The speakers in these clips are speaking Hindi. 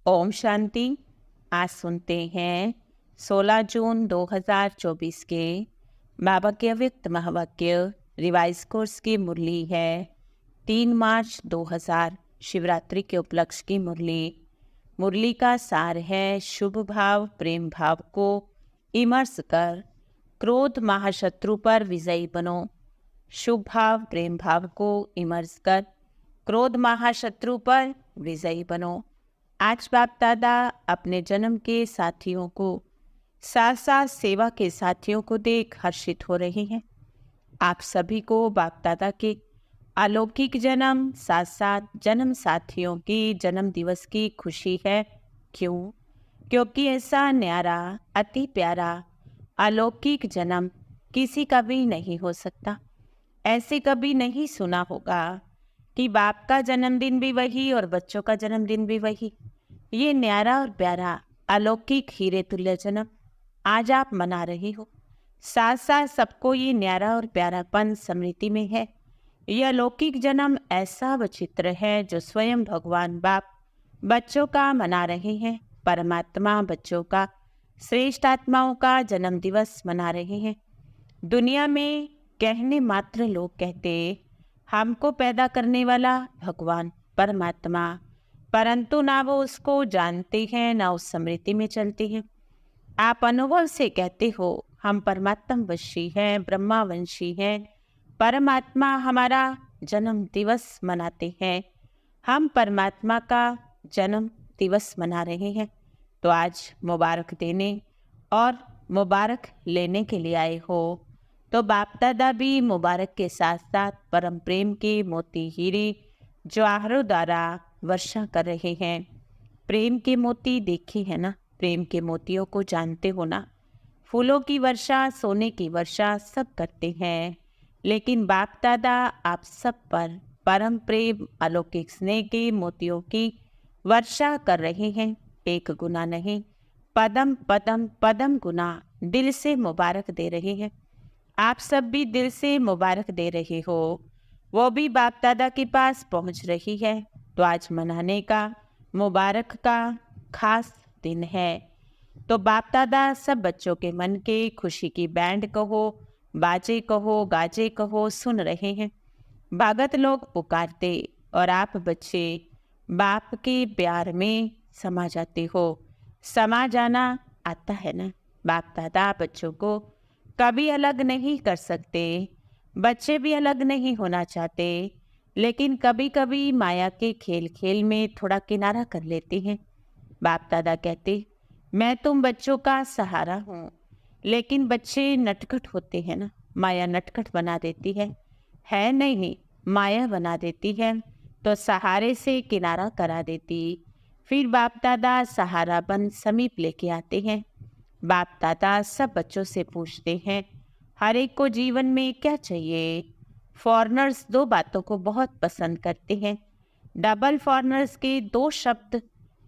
ओम शांति। आज सुनते हैं 16 जून 2024 के बाबा के अव्यक्त महावाक्य रिवाइज कोर्स की मुरली है 3 मार्च 2000 शिवरात्रि के उपलक्ष्य की मुरली। मुरली का सार है शुभ भाव प्रेम भाव को इमर्स कर क्रोध महाशत्रु पर विजयी बनो। शुभ भाव प्रेम भाव को इमर्स कर क्रोध महाशत्रु पर विजयी बनो। आज बाप दादा अपने जन्म के साथियों को साथ साथ सेवा के साथियों को देख हर्षित हो रहे हैं। आप सभी को बाप दादा के अलौकिक जन्म साथ साथ जन्म साथियों की जन्म दिवस की खुशी है। क्यों? क्योंकि ऐसा न्यारा अति प्यारा अलौकिक जन्म किसी का भी नहीं हो सकता। ऐसे कभी नहीं सुना होगा कि बाप का जन्मदिन भी वही और बच्चों का जन्मदिन भी वही। ये न्यारा और प्यारा अलौकिक हीरे तुल्य जन्म आज आप मना रहे हो। साथ साथ सबको ये न्यारा और प्यारापन स्मृति में है। यह अलौकिक जन्म ऐसा विचित्र है जो स्वयं भगवान बाप बच्चों का मना रहे हैं। परमात्मा बच्चों का श्रेष्ठ आत्माओं का जन्म दिवस मना रहे हैं। दुनिया में कहने मात्र लोग कहते हमको पैदा करने वाला भगवान परमात्मा, परंतु ना वो उसको जानते हैं ना उस स्मृति में चलते हैं। आप अनुभव से कहते हो हम परमात्मा वंशी हैं, ब्रह्मा वंशी हैं। परमात्मा हमारा जन्म दिवस मनाते हैं। हम परमात्मा का जन्म दिवस मना रहे हैं। तो आज मुबारक देने और मुबारक लेने के लिए आए हो। तो बाप दादा भी मुबारक के साथ साथ परम प्रेम के मोती हीरे जवाहरों द्वारा वर्षा कर रहे हैं। प्रेम के मोती देखे हैं ना, प्रेम के मोतियों को जानते हो ना। फूलों की वर्षा सोने की वर्षा सब करते हैं, लेकिन बाप दादा आप सब पर परम प्रेम अलौकिक स्नेह के मोतियों की वर्षा कर रहे हैं। एक गुना नहीं, पदम पदम पदम गुना दिल से मुबारक दे रहे हैं। आप सब भी दिल से मुबारक दे रहे हो। वो भी बाप दादा के पास पहुंच रही है। तो आज मनाने का मुबारक का खास दिन है। तो बाप दादा सब बच्चों के मन के खुशी की बैंड कहो, बाजे कहो, गाजे कहो सुन रहे हैं। भगत लोग पुकारते और आप बच्चे बाप के प्यार में समा जाते हो। समा जाना आता है ना। बाप दादा बच्चों को कभी अलग नहीं कर सकते। बच्चे भी अलग नहीं होना चाहते, लेकिन कभी कभी माया के खेल खेल में थोड़ा किनारा कर लेते हैं। बाप दादा कहते मैं तुम बच्चों का सहारा हूँ, लेकिन बच्चे नटखट होते हैं ना। माया नटखट बना देती है नहीं, माया बना देती है। तो सहारे से किनारा करा देती। फिर बाप दादा सहारा बन समीप लेके आते हैं। बाप दादा सब बच्चों से पूछते हैं हर एक को जीवन में क्या चाहिए। फॉरेनर्स दो बातों को बहुत पसंद करते हैं। डबल फॉरेनर्स के दो शब्द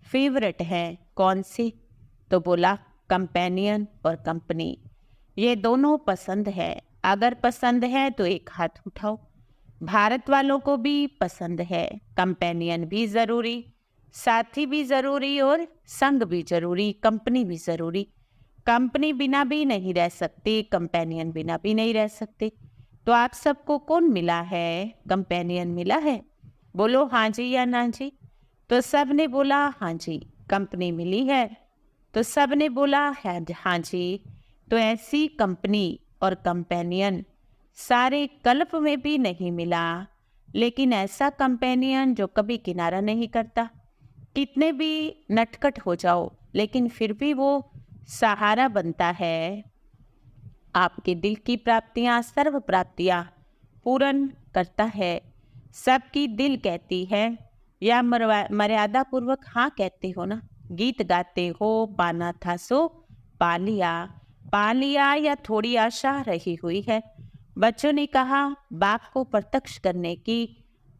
फेवरेट हैं। कौन से? तो बोला कंपेनियन और कंपनी। ये दोनों पसंद है। अगर पसंद है तो एक हाथ उठाओ। भारत वालों को भी पसंद है। कंपेनियन भी ज़रूरी, साथी भी ज़रूरी और संग भी ज़रूरी, कंपनी भी ज़रूरी। कंपनी बिना भी नहीं रह सकती, कंपेनियन बिना भी नहीं रह सकते। तो आप सबको कौन मिला है? कंपेनियन मिला है। बोलो हाँ जी या ना जी। तो सब ने बोला हाँ जी। कंपनी मिली है। तो सब ने बोला है हाँ जी। तो ऐसी कंपनी और कंपेनियन सारे कल्प में भी नहीं मिला। लेकिन ऐसा कंपेनियन जो कभी किनारा नहीं करता। कितने भी नटखट हो जाओ, लेकिन फिर भी वो सहारा बनता है। आपके दिल की प्राप्तियां सर्व प्राप्तियां पूर्ण करता है। सबकी दिल कहती है या मर्यादा पूर्वक हाँ कहते हो ना। गीत गाते हो पाना था सो पा लिया, पा लिया या थोड़ी आशा रही हुई है। बच्चों ने कहा बाप को प्रत्यक्ष करने की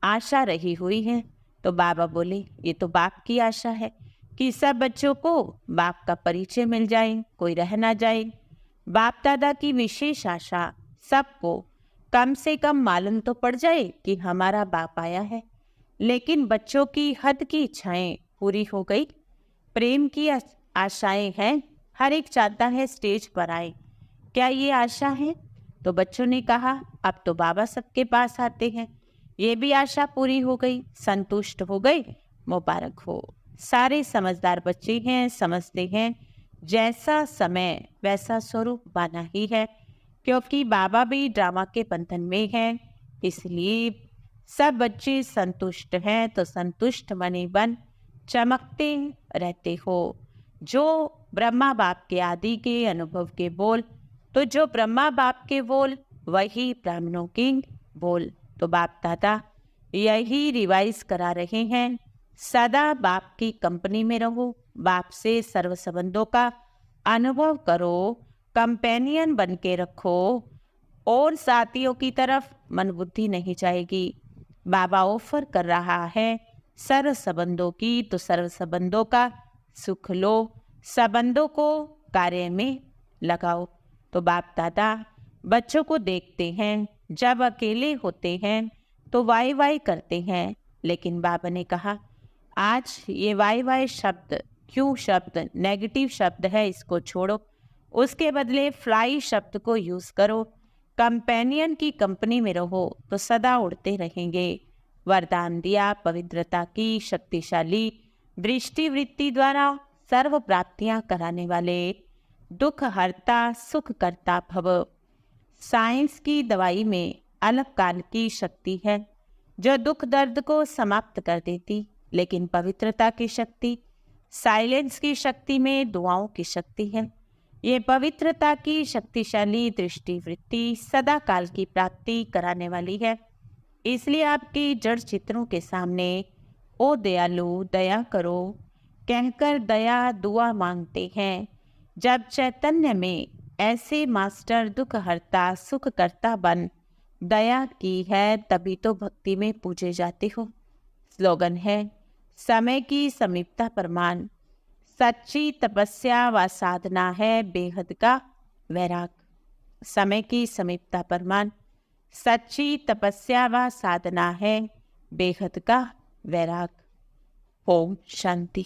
आशा रही हुई है। तो बाबा बोले ये तो बाप की आशा है कि सब बच्चों को बाप का परिचय मिल जाए, कोई रह ना जाए। बाप दादा की विशेष आशा सबको कम से कम मालूम तो पड़ जाए कि हमारा बाप आया है। लेकिन बच्चों की हद की इच्छाएं पूरी हो गई। प्रेम की आशाएं हैं, हर एक चाहता है स्टेज पर आए। क्या ये आशा है? तो बच्चों ने कहा, अब तो बाबा सबके पास आते हैं। ये भी आशा पूरी हो गई, संतुष्ट हो गई, मुबारक हो। सारे समझदार बच्चे हैं, समझते हैं जैसा समय वैसा स्वरूप बना ही है, क्योंकि बाबा भी ड्रामा के बंधन में हैं। इसलिए सब बच्चे संतुष्ट हैं, तो संतुष्ट मने बन चमकते रहते हो। जो ब्रह्मा बाप के आदि के अनुभव के बोल, तो जो ब्रह्मा बाप के बोल वही ब्राह्मणों के बोल। तो बाप दादा यही रिवाइज करा रहे हैं, सदा बाप की कंपनी में रहो, बाप से सर्व संबंधों का अनुभव करो, कंपेनियन बन के रखो और साथियों की तरफ मन बुद्धि नहीं जाएगी। बाबा ऑफर कर रहा है सर्व संबंधों की, तो सर्व संबंधों का सुख लो, संबंधों को कार्य में लगाओ। तो बाप दादा बच्चों को देखते हैं, जब अकेले होते हैं तो वाई वाई करते हैं, लेकिन बाबा ने कहा आज ये वाई वाई शब्द, क्यों शब्द नेगेटिव शब्द है, इसको छोड़ो, उसके बदले फ्लाई शब्द को यूज करो। कंपेनियन की कंपनी में रहो तो सदा उड़ते रहेंगे। वरदान दिया पवित्रता की शक्तिशाली दृष्टि वृत्ति द्वारा सर्व प्राप्तियां कराने वाले, दुख हरता सुख करता भव। साइंस की दवाई में अलग काल की शक्ति है जो दुख दर्द को समाप्त कर देती, लेकिन पवित्रता की शक्ति, साइलेंस की शक्ति में दुआओं की शक्ति है। ये पवित्रता की शक्तिशाली दृष्टि वृत्ति सदा काल की प्राप्ति कराने वाली है। इसलिए आपके जड़ चित्रों के सामने ओ दयालु दया करो कहकर दया दुआ मांगते हैं। जब चैतन्य में ऐसे मास्टर दुख हरता सुख करता बन दया की है, तभी तो भक्ति में पूजे जाते हो। स्लोगन है समय की समीपता प्रमाण, सच्ची तपस्या व साधना है बेहद का वैराग। समय की समीपता प्रमाण, सच्ची तपस्या व साधना है बेहद का वैराग। ओम शांति।